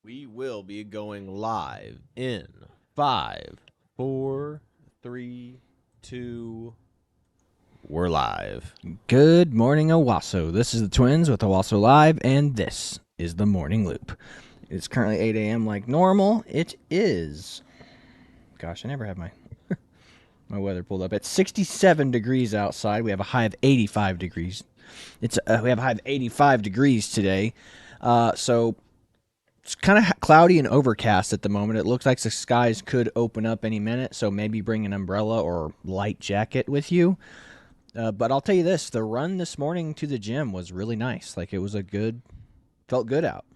We will be going live in 5, 4, 3, 2. We're live. Good morning, Owasso. This is the Twins with Owasso Live, and this is the Morning Loop. It's currently 8 a.m. like normal. It is. Gosh, I never have my weather pulled up. It's 67 degrees outside. We have a high of 85 degrees. We have a high of 85 degrees today. So it's kind of cloudy and overcast at the moment. It looks like the skies could open up any minute, so maybe bring an umbrella or light jacket with you. But I'll tell you this, the run this morning to the gym was really nice. Like, it was felt good out.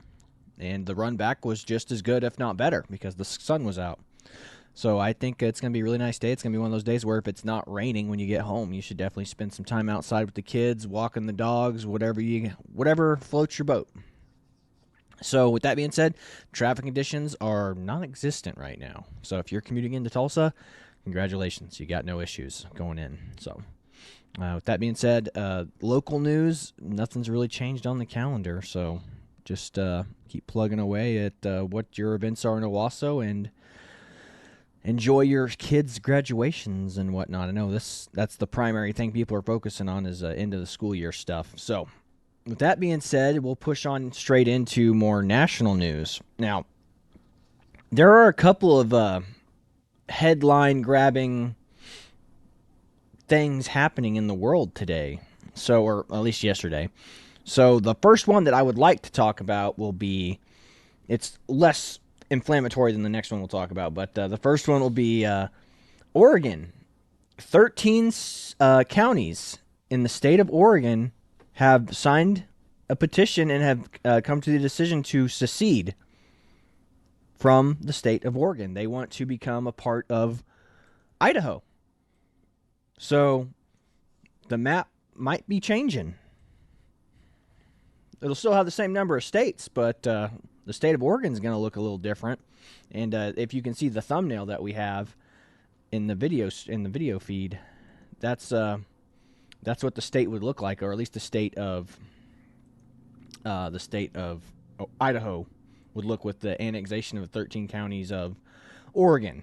And the run back was just as good, if not better, because the sun was out. So I think it's going to be a really nice day. It's going to be one of those days where if it's not raining when you get home, you should definitely spend some time outside with the kids, walking the dogs, whatever floats your boat. So with that being said, traffic conditions are non-existent right now. So if you're commuting into Tulsa, congratulations. You got no issues going in. So with that being said, local news, nothing's really changed on the calendar. So just keep plugging away at what your events are in Owasso and enjoy your kids' graduations and whatnot. I know that's the primary thing people are focusing on is end of the school year stuff. So with that being said, we'll push on straight into more national news. Now, there are a couple of headline-grabbing things happening in the world today, or at least yesterday. So the first one that I would like to talk about will be, it's less inflammatory than the next one we'll talk about, but the first one will be Oregon. 13 counties in the state of Oregon have signed a petition and have come to the decision to secede from the state of Oregon. They want to become a part of Idaho. So the map might be changing. It'll still have the same number of states, but the state of Oregon is going to look a little different. And if you can see the thumbnail that we have in the video feed, that's what the state would look like, or at least the state of Idaho would look with the annexation of 13 counties of Oregon.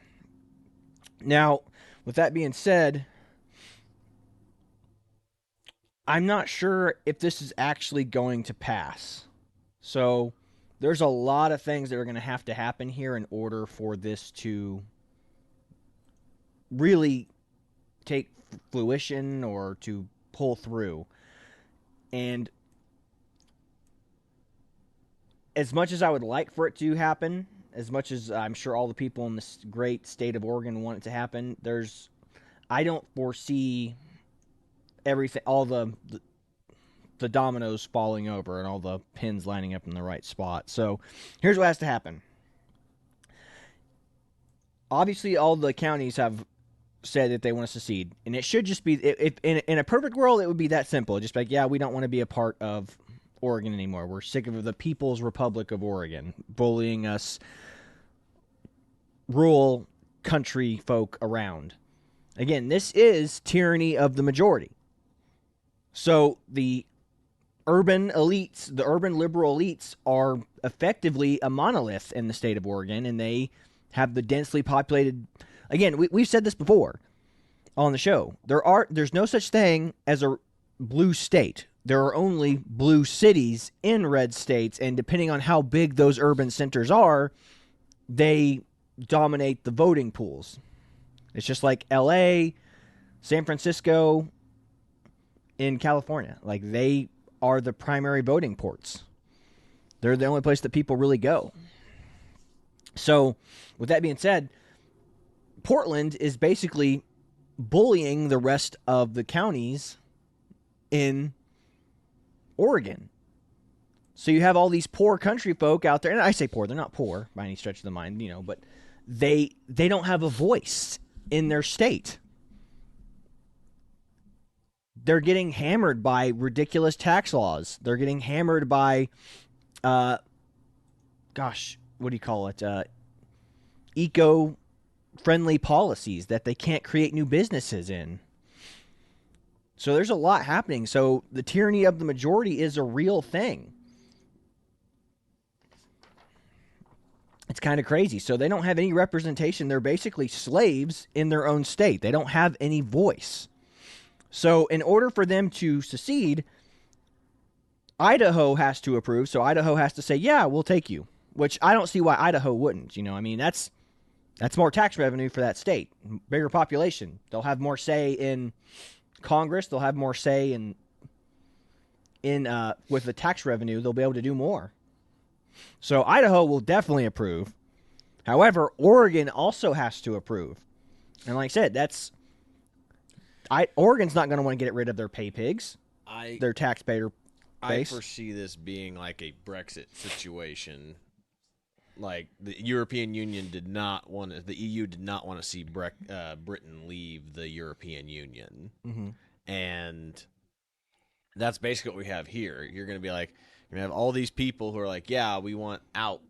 Now, with that being said, I'm not sure if this is actually going to pass. So there's a lot of things that are going to happen here in order for this to really take fruition or to pull through. And as much as I would like for it to happen, as much as I'm sure all the people in this great state of Oregon want it to happen, I don't foresee everything, all the dominoes falling over and all the pins lining up in the right spot. So here's what has to happen. Obviously, all the counties have said that they want to secede, and it should just be, if in a perfect world, it would be that simple. Just like, yeah, we don't want to be a part of Oregon anymore. We're sick of the People's Republic of Oregon bullying us rural country folk around. Again, this is tyranny of the majority. So the urban elites, the urban liberal elites, are effectively a monolith in the state of Oregon, and they have the densely populated. Again, we've said this before on the show. There's no such thing as a blue state. There are only blue cities in red states, and depending on how big those urban centers are, they dominate the voting pools. It's just like LA, San Francisco in California. Like, they are the primary voting ports. They're the only place that people really go. So, with that being said, Portland is basically bullying the rest of the counties in Oregon. So you have all these poor country folk out there, and I say poor, they're not poor by any stretch of the mind, but they don't have a voice in their state. They're getting hammered by ridiculous tax laws. They're getting hammered by, what do you call it? Eco-friendly policies that they can't create new businesses in. So there's a lot happening. So the tyranny of the majority is a real thing. It's kind of crazy. So they don't have any representation. They're basically slaves in their own state. They don't have any voice. So in order for them to secede, Idaho has to approve. So Idaho has to say, yeah, we'll take you, which I don't see why Idaho wouldn't. I mean, that's more tax revenue for that state. Bigger population. They'll have more say in Congress. They'll have more say in with the tax revenue. They'll be able to do more. So Idaho will definitely approve. However, Oregon also has to approve. And like I said, Oregon's not going to want to get rid of their pay pigs, their taxpayer base. I foresee this being like a Brexit situation. Like the European Union did not want to, the EU did not want to see Britain leave the European Union. Mm-hmm. And that's basically what we have here. You're going to be like, you're going to have all these people who are like, yeah, we want out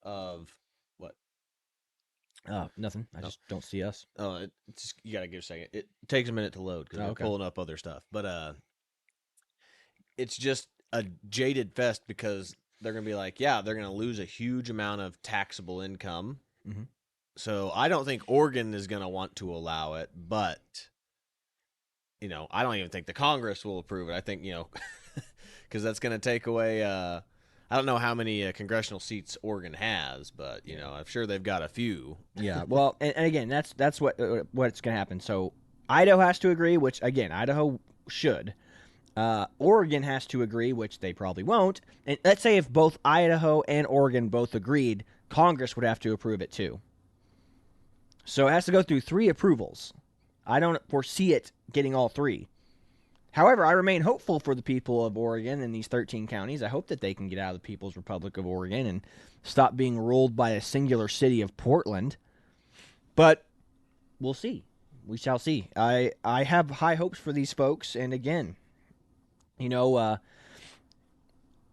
of what? Nothing. I just don't see us. Oh, you got to give a second. It takes a minute to load because we're pulling up other stuff. But it's just a jaded fest because they're going to be like, yeah, they're going to lose a huge amount of taxable income. Mm-hmm. So I don't think Oregon is going to want to allow it, but, I don't even think the Congress will approve it. I think, because that's going to take away, I don't know how many congressional seats Oregon has, but, I'm sure they've got a few. Yeah, well, and again, that's what's going to happen. So Idaho has to agree, which, again, Idaho should. Oregon has to agree, which they probably won't. And let's say if both Idaho and Oregon both agreed, Congress would have to approve it too. So it has to go through 3 approvals. I don't foresee it getting all 3. However, I remain hopeful for the people of Oregon and these 13 counties. I hope that they can get out of the People's Republic of Oregon and stop being ruled by a singular city of Portland. But we'll see. We shall see. I have high hopes for these folks, and again,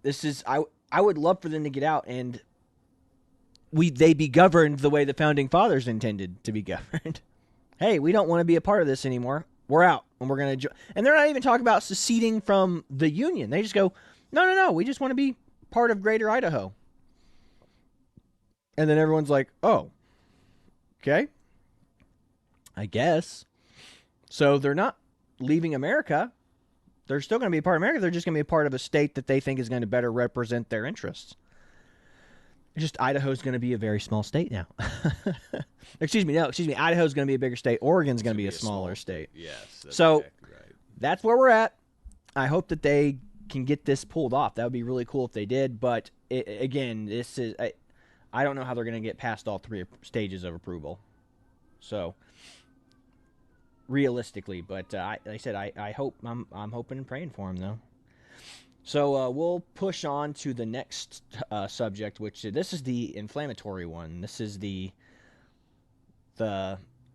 this is I would love for them to get out and they be governed the way the founding fathers intended to be governed. Hey, we don't want to be a part of this anymore. We're out, and we're going to and they're not even talking about seceding from the Union. They just go, no, we just want to be part of Greater Idaho. And then everyone's like, oh, okay, I guess. So they're not leaving America. They're still going to be a part of America. They're just going to be a part of a state that they think is going to better represent their interests. Just Idaho's going to be a very small state now. Excuse me. Idaho's going to be a bigger state. Oregon's going to be a smaller state. Yes. That's so exactly right. That's where we're at. I hope that they can get this pulled off. That would be really cool if they did. But again, this is I don't know how they're going to get past all 3 stages of approval. So realistically, but like I said, I hope I'm hoping and praying for him though. So we'll push on to the next subject, which this is the inflammatory one. This is the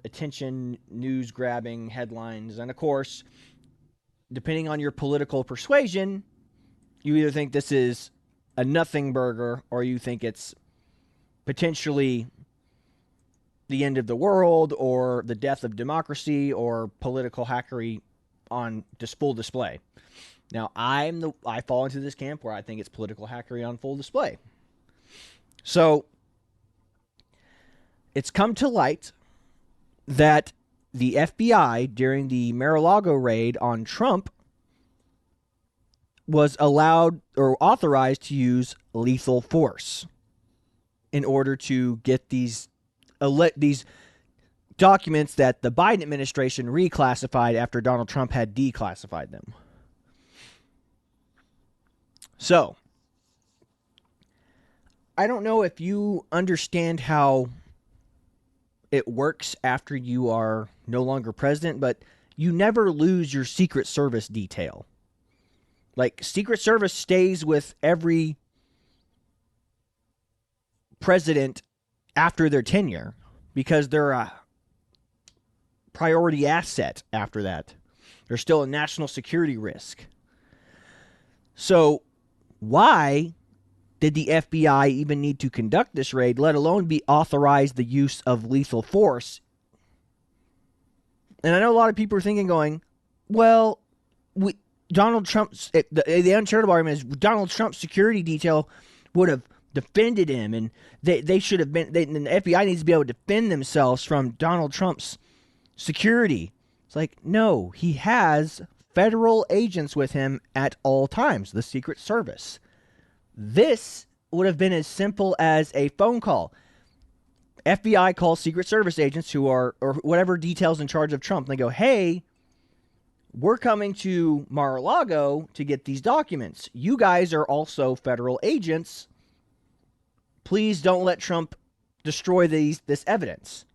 attention news grabbing headlines, and of course, depending on your political persuasion, you either think this is a nothing burger or you think it's potentially the end of the world or the death of democracy or political hackery on full display. Now, I fall into this camp where I think it's political hackery on full display. So, it's come to light that the FBI, during the Mar-a-Lago raid on Trump, was allowed or authorized to use lethal force in order to get these documents that the Biden administration reclassified after Donald Trump had declassified them. So, I don't know if you understand how it works after you are no longer president, but you never lose your Secret Service detail. Like, Secret Service stays with every president after their tenure because they're a priority asset after that. They're still a national security risk. So, why did the FBI even need to conduct this raid, let alone be authorized the use of lethal force? And I know a lot of people are thinking, going, well, Donald Trump's, the uncharitable argument is Donald Trump's security detail would have defended him, and they should have been. And the FBI needs to be able to defend themselves from Donald Trump's security. It's like, no, he has federal agents with him at all times, the Secret Service. This would have been as simple as a phone call. FBI calls Secret Service agents who are, or whatever details in charge of Trump. And they go, hey, we're coming to Mar-a-Lago to get these documents. You guys are also federal agents. Please don't let Trump destroy this evidence.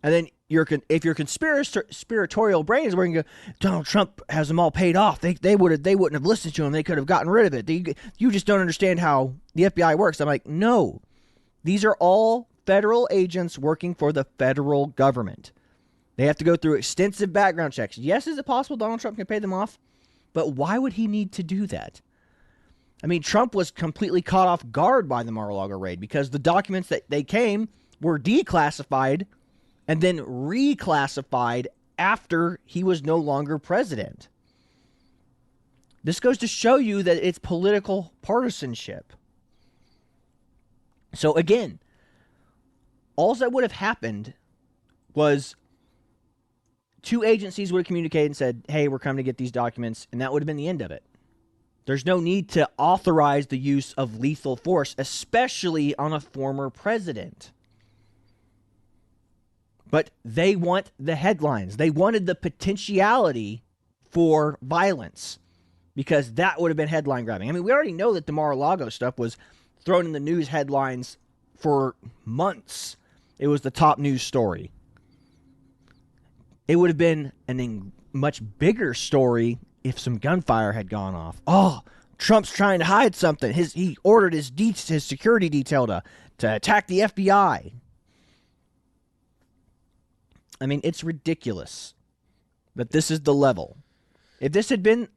And then if your conspiratorial brain is where you go, Donald Trump has them all paid off. They wouldn't have listened to him. They could have gotten rid of it. You just don't understand how the FBI works. I'm like, no, these are all federal agents working for the federal government. They have to go through extensive background checks. Yes, is it possible Donald Trump can pay them off? But why would he need to do that? I mean, Trump was completely caught off guard by the Mar-a-Lago raid because the documents that they came were declassified and then reclassified after he was no longer president. This goes to show you that it's political partisanship. So again, all that would have happened was two agencies would have communicated and said, hey, we're coming to get these documents, and that would have been the end of it. There's no need to authorize the use of lethal force, especially on a former president. But they want the headlines. They wanted the potentiality for violence because that would have been headline grabbing. I mean, we already know that the Mar-a-Lago stuff was thrown in the news headlines for months. It was the top news story. It would have been a much bigger story if some gunfire had gone off. Oh, Trump's trying to hide something. He ordered his security detail to attack the FBI. I mean, it's ridiculous. But this is the level. If this had been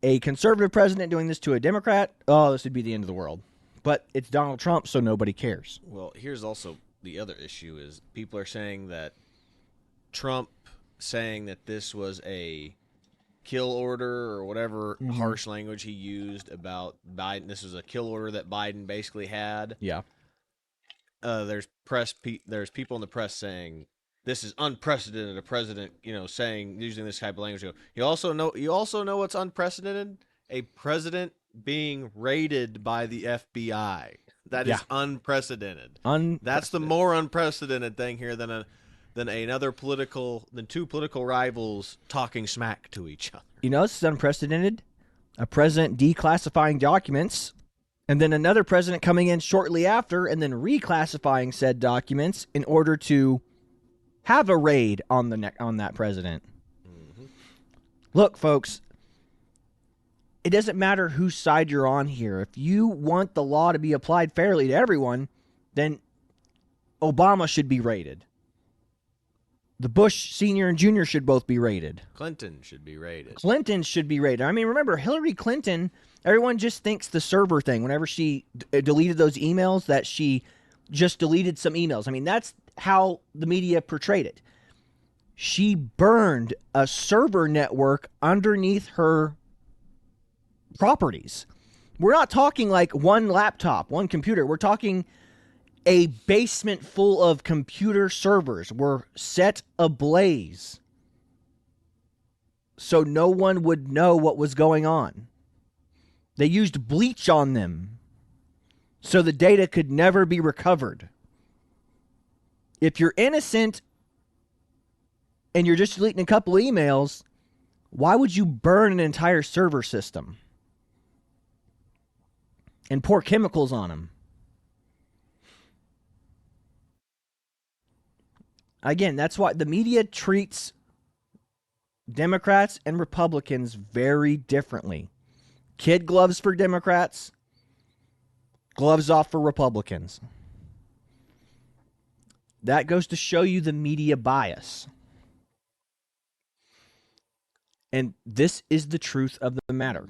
a conservative president doing this to a Democrat, oh, this would be the end of the world. But it's Donald Trump, so nobody cares. Well, here's also the other issue is people are saying that Trump saying that this was a kill order or whatever harsh language he used about Biden. This was a kill order that Biden basically had. Yeah. There's people in the press saying this is unprecedented. A president, saying using this type of language. You also know what's unprecedented? A president being raided by the FBI. That is unprecedented. That's the more unprecedented thing here than two political rivals talking smack to each other. You know, this is unprecedented. A president declassifying documents, and then another president coming in shortly after and then reclassifying said documents in order to have a raid on that president. Mm-hmm. Look, folks, it doesn't matter whose side you're on here. If you want the law to be applied fairly to everyone, then Obama should be raided. The Bush Sr. and Jr. should both be raided. Clinton should be raided. I mean, remember, Hillary Clinton, everyone just thinks the server thing. Whenever she deleted those emails, that she just deleted some emails. I mean, that's how the media portrayed it. She burned a server network underneath her properties. We're not talking like one laptop, one computer. We're talking a basement full of computer servers were set ablaze so no one would know what was going on. They used bleach on them so the data could never be recovered. If you're innocent and you're just deleting a couple emails, why would you burn an entire server system and pour chemicals on them? Again, that's why the media treats Democrats and Republicans very differently. Kid gloves for Democrats, gloves off for Republicans. That goes to show you the media bias. And this is the truth of the matter.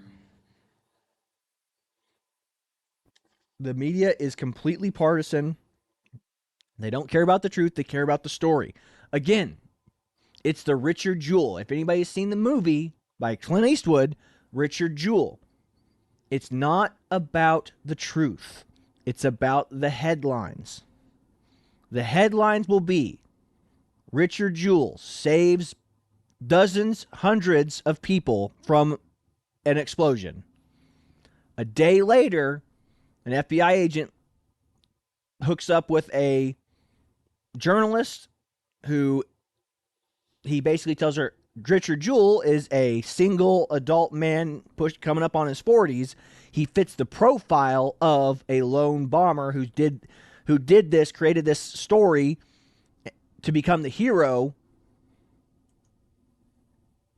The media is completely partisan. They don't care about the truth. They care about the story. Again, it's the Richard Jewell. If anybody's seen the movie by Clint Eastwood, Richard Jewell. It's not about the truth. It's about the headlines. The headlines will be Richard Jewell saves dozens, hundreds of people from an explosion. A day later, an FBI agent hooks up with a journalist who he basically tells her Richard Jewell is a single adult man coming up on his 40s. He fits the profile of a lone bomber who did this, created this story to become the hero.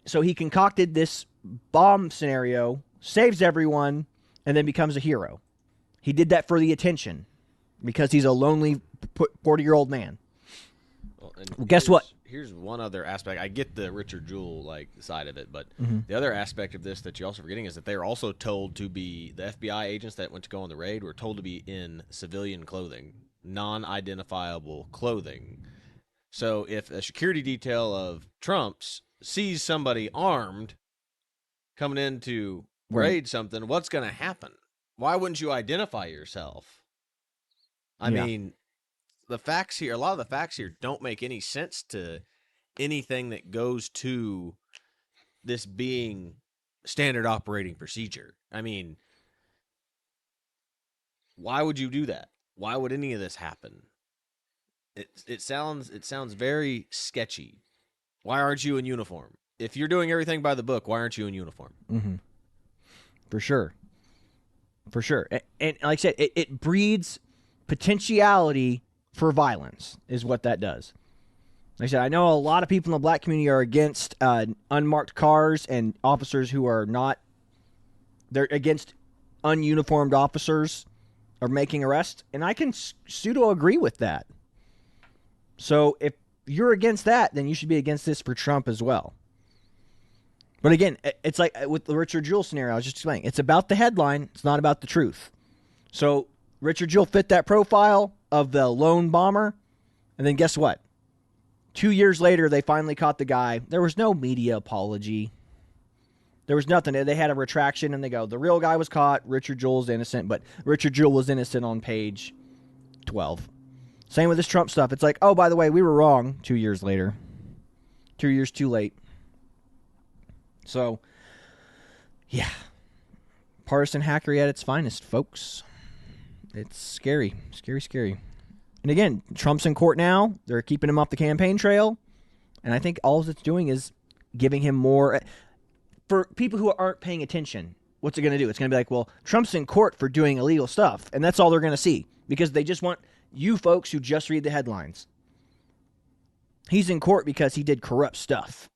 So he concocted this bomb scenario, saves everyone, and then becomes a hero. He did that for the attention because he's a lonely 40-year-old man. Well, guess what? Here's one other aspect. I get the Richard Jewell side of it, but the other aspect of this that you're also forgetting is that they are also told to be, the FBI agents that went to go on the raid were told to be in civilian clothing, non-identifiable clothing. So if a security detail of Trump's sees somebody armed coming in to raid something, what's going to happen? Why wouldn't you identify yourself? I mean, the facts here, a lot of the facts here don't make any sense to anything that goes to this being standard operating procedure. I mean, why would you do that? Why would any of this happen? It sounds very sketchy. Why aren't you in uniform? If you're doing everything by the book, why aren't you in uniform? Mm-hmm. For sure. And like I said, it breeds potentiality for violence is what that does. Like I said, I know a lot of people in the black community are against unmarked cars and officers who are not. They're against ununiformed officers are making arrests, and I can pseudo agree with that. So if you're against that, then you should be against this for Trump as well. But again, it's like with the Richard Jewell scenario I was just explaining. It's about the headline. It's not about the truth. So Richard Jewell fit that profile of the lone bomber. And then guess what? 2 years later, they finally caught the guy. There was no media apology. There was nothing. They had a retraction, and they go, the real guy was caught. Richard Jewell's innocent, but Richard Jewell was innocent on page 12. Same with this Trump stuff. It's like, oh, by the way, we were wrong 2 years later. 2 years too late. So, yeah. Partisan hackery at its finest, folks. It's scary. Scary. And again, Trump's in court now. They're keeping him off the campaign trail. And I think all it's doing is giving him more. For people who aren't paying attention, what's it going to do? It's going to be like, well, Trump's in court for doing illegal stuff. And that's all they're going to see. Because they just want you folks who just read the headlines. He's in court because he did corrupt stuff.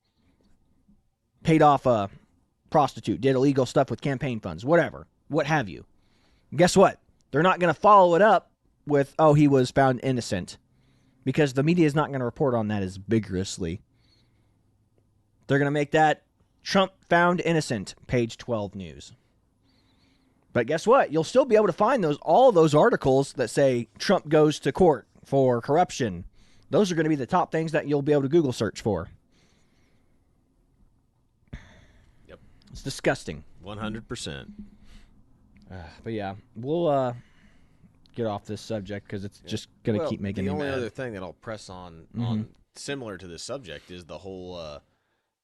Paid off a prostitute, did illegal stuff with campaign funds, whatever, what have you. Guess what? They're not going to follow it up with, oh, he was found innocent, because the media is not going to report on that as vigorously. They're going to make that Trump found innocent, page 12 news. But guess what? You'll still be able to find all those articles that say Trump goes to court for corruption. Those are going to be the top things that you'll be able to Google search for. It's disgusting. 100%. But yeah, we'll get off this subject because it's just going to keep making me mad. The only other thing that I'll press on similar to this subject is the whole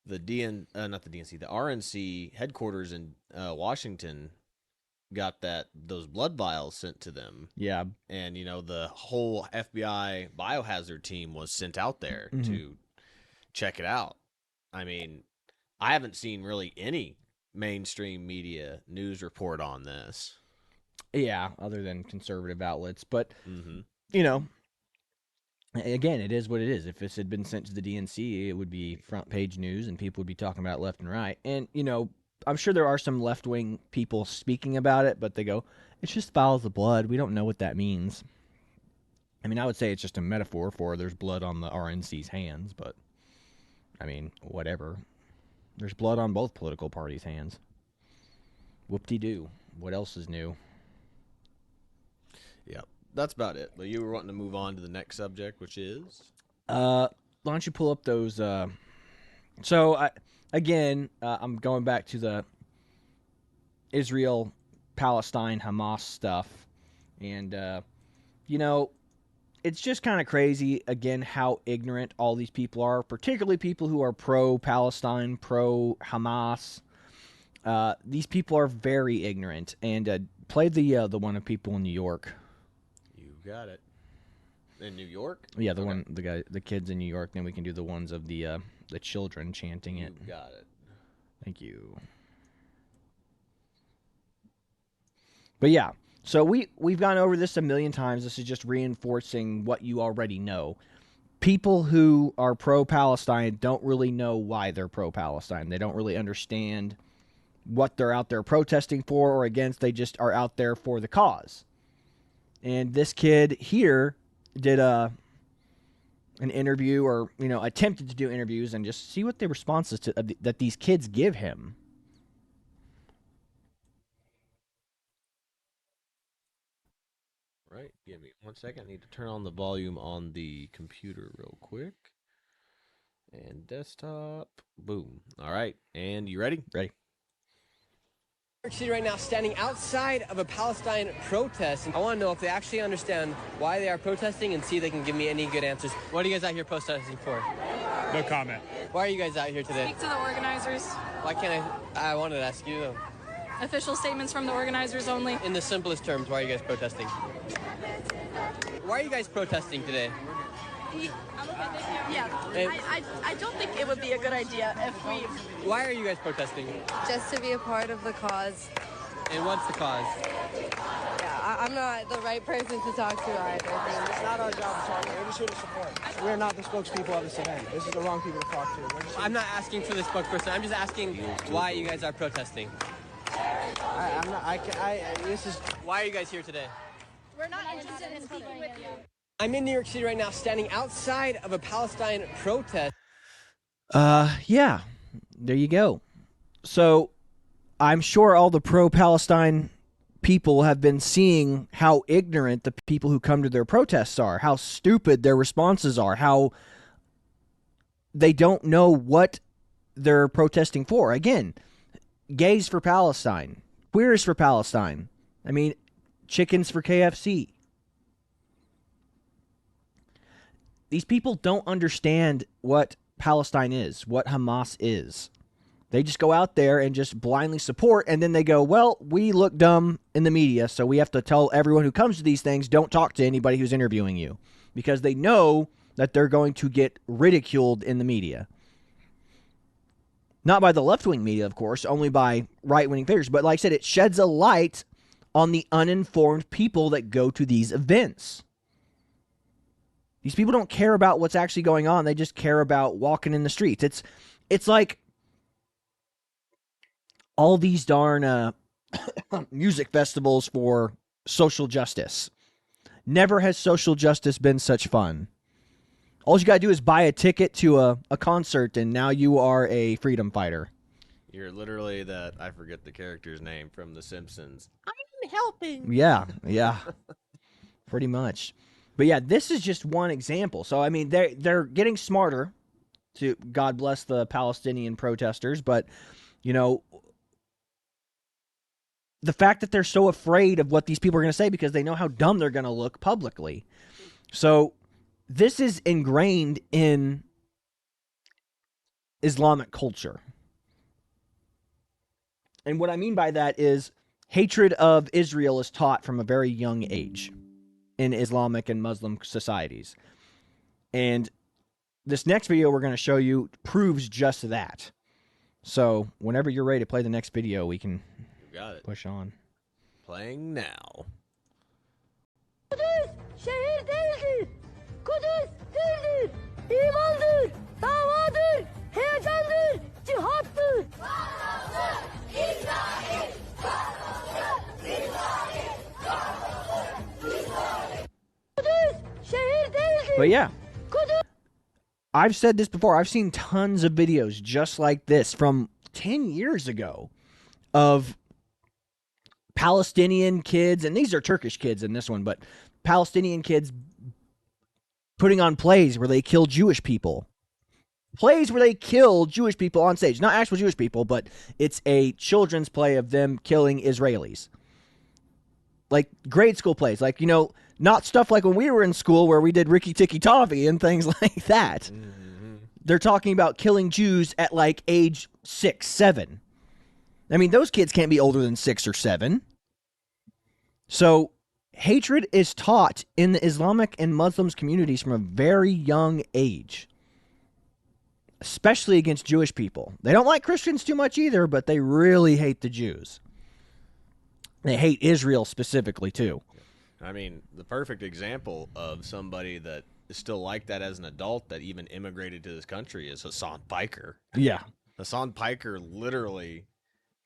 the RNC headquarters in Washington got those blood vials sent to them. Yeah. And the whole FBI biohazard team was sent out there to check it out. I mean, I haven't seen really any mainstream media news report on this. Yeah, other than conservative outlets. But, again, it is what it is. If this had been sent to the DNC, it would be front page news and people would be talking about it left and right. And, I'm sure there are some left-wing people speaking about it, but they go, it's just vials of blood. We don't know what that means. I mean, I would say it's just a metaphor for there's blood on the RNC's hands, but, I mean, whatever. There's blood on both political parties' hands. Whoop-de-doo. What else is new? Yeah, that's about it. But you were wanting to move on to the next subject, which is? Why don't you pull up those... I'm going back to the Israel, Palestine, Hamas stuff. And, you know, it's just kind of crazy, again, how ignorant all these people are, particularly people who are pro-Palestine, pro-Hamas. These people are very ignorant. And play the one of people in New York. You got it. In New York? Yeah, the kids in New York. Then we can do the ones of the children chanting it. You got it. Thank you. But yeah, so we've gone over this a million times. This is just reinforcing what you already know. People who are pro-Palestine don't really know why they're pro-Palestine. They don't really understand what they're out there protesting for or against. They just are out there for the cause. And this kid here did an interview, or attempted to do interviews, and just see what the responses that these kids give him. Right. Give me 1 second. I need to turn on the volume on the computer real quick. And desktop. Boom. All right. And you ready? Ready. New York City right now, standing outside of a Palestine protest. I want to know if they actually understand why they are protesting and see if they can give me any good answers. What are you guys out here protesting for? No comment. Why are you guys out here today? Speak to the organizers. Why can't I wanted to ask you though. Official statements from the organizers only. In the simplest terms, why are you guys protesting? Why are you guys protesting today? Yeah, I don't think it would be a good idea if we... Why are you guys protesting? Just to be a part of the cause. And what's the cause? Yeah, I'm not the right person to talk to either. It's not our job to talk. We're just here to support. We're not the spokespeople of this event. This is the wrong people to talk to. I'm not asking for the spokesperson. I'm just asking why you guys are protesting. Why are you guys here today? We're not interested in speaking with you. I'm in New York City right now, standing outside of a Palestine protest. Yeah, there you go. So I'm sure all the pro-Palestine people have been seeing how ignorant the people who come to their protests are, how stupid their responses are, how they don't know what they're protesting for. Again, gays for Palestine, queers for Palestine. I mean, chickens for KFC. These people don't understand what Palestine is, what Hamas is. They just go out there and just blindly support, and then they go, well, we look dumb in the media, so we have to tell everyone who comes to these things, don't talk to anybody who's interviewing you, because they know that they're going to get ridiculed in the media. Not by the left-wing media, of course, only by right-wing figures, but like I said, it sheds a light on the uninformed people that go to these events. These people don't care about what's actually going on. They just care about walking in the streets. It's like all these darn music festivals for social justice. Never has social justice been such fun. All you got to do is buy a ticket to a concert, and now you are a freedom fighter. You're literally that, I forget the character's name from The Simpsons. I'm helping. Yeah. Pretty much. But yeah, this is just one example. So I mean, they're getting smarter. To God bless the Palestinian protesters, but the fact that they're so afraid of what these people are going to say because they know how dumb they're going to look publicly. So this is ingrained in Islamic culture. And what I mean by that is hatred of Israel is taught from a very young age in Islamic and Muslim societies. And this next video we're going to show you proves just that. So whenever you're ready to play the next video, we can push on. Playing now. Kudüs şehir değildir. Kudüs dildir, imandır, davadır, heyecandır, cihattır. Kahrolsun İsrail! Kahrolsun İsrail! Kahrolsun İsrail! Kudüs şehir değildir. But yeah, I've said this before. I've seen tons of videos just like this from 10 years ago of Palestinian kids, and these are Turkish kids in this one, but Palestinian kids putting on plays where they kill Jewish people. Plays where they kill Jewish people on stage. Not actual Jewish people, but it's a children's play of them killing Israelis. like grade school plays, like, you know, not stuff like when we were in school where we did Ricky Tikki Tavi and things like that. They're talking about killing Jews at like age 6, 7. I mean, those kids can't be older than 6 or 7. So hatred is taught in the Islamic and Muslims communities from a very young age, especially against Jewish people. They don't like Christians too much either, but they really hate the Jews. They hate Israel specifically too. I mean, the perfect example of somebody that is still like that as an adult that even immigrated to this country is Hassan Piker. Yeah. Hassan Piker literally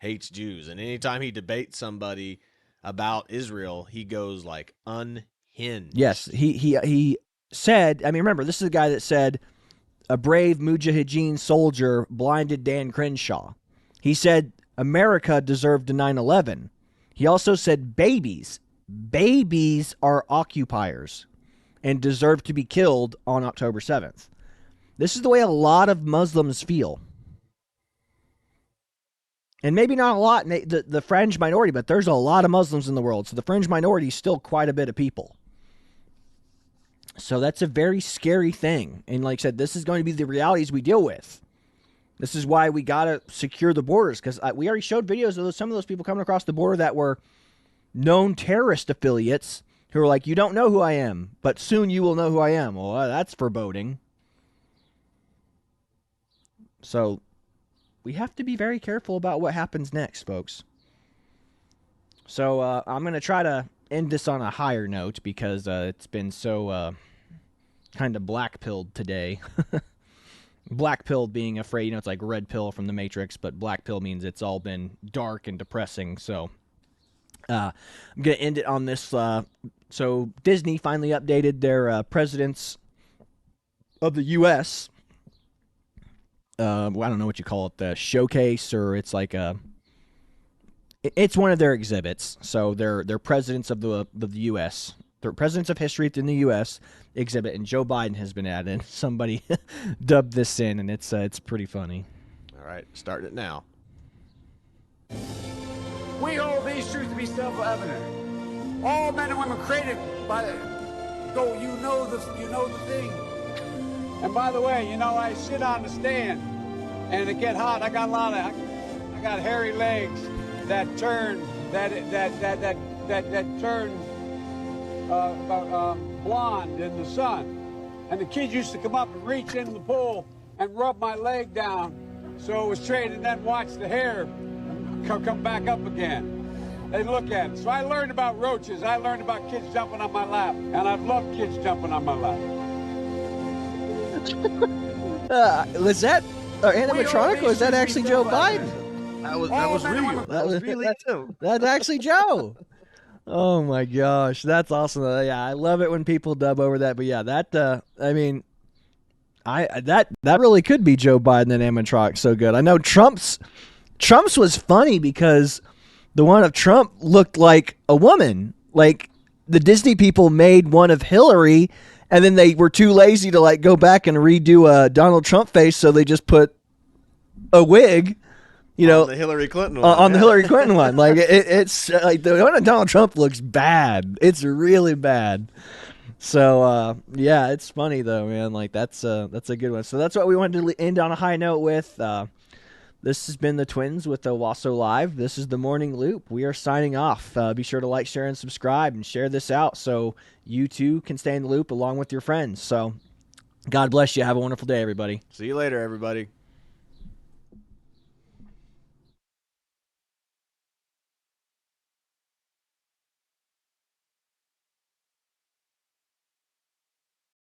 hates Jews, and anytime he debates somebody about Israel, he goes like unhinged. Yes, he said, I mean, remember, this is a guy that said a brave Mujahideen soldier blinded Dan Crenshaw. He said America deserved a 9/11. He also said babies are occupiers and deserve to be killed on October 7th. This is the way a lot of Muslims feel. And maybe not a lot, the fringe minority, but there's a lot of Muslims in the world. So the fringe minority is still quite a bit of people. So that's a very scary thing. And like I said, this is going to be the realities we deal with. This is why we got to secure the borders, because we already showed videos of some of those people coming across the border that were known terrorist affiliates who were like, you don't know who I am, but soon you will know who I am. Well, that's foreboding. So we have to be very careful about what happens next, folks. So I'm going to try to end this on a higher note because it's been so kind of black-pilled today. Black-pilled being afraid, you know, it's like red pill from the Matrix, but black pill means it's all been dark and depressing. So I'm going to end it on this. So Disney finally updated their presidents of the U.S., well, I don't know what you call it, the showcase, or it's like it's one of their exhibits. So they're presidents of the U.S. They're presidents of history in the U.S. exhibit, and Joe Biden has been added. Somebody dubbed this in, and it's pretty funny. All right, starting it now. We hold these truths to be self-evident. All men and women created by you know the thing. And by the way, you know, I sit on the stand and it get hot. I got hairy legs that turn blonde in the sun. And the kids used to come up and reach into the pool and rub my leg down so it was straight, and then watch the hair come back up again. They look at it. So I learned about roaches. I learned about kids jumping on my lap, and I've loved kids jumping on my lap. Was that animatronic, or was that actually Joe Biden? That was real. That was really too. That's actually Joe. Oh my gosh, that's awesome. Yeah, I love it when people dub over that. But yeah, that I mean, that really could be Joe Biden and animatronic. So good. I know Trump's was funny because the one of Trump looked like a woman. Like the Disney people made one of Hillary, and then they were too lazy to like go back and redo a Donald Trump face, so they just put a wig, you know, on the Hillary Clinton one. On the Hillary Clinton one. Like it's like the one of Donald Trump looks bad. It's really bad. So yeah, it's funny though, man. Like that's a good one. So that's what we wanted to end on a high note with. This has been the Twins with Owasso Live. This is the Morning Loop. We are signing off. Be sure to like, share, and subscribe, and share this out so you too can stay in the loop along with your friends. So God bless you. Have a wonderful day, everybody. See you later, everybody.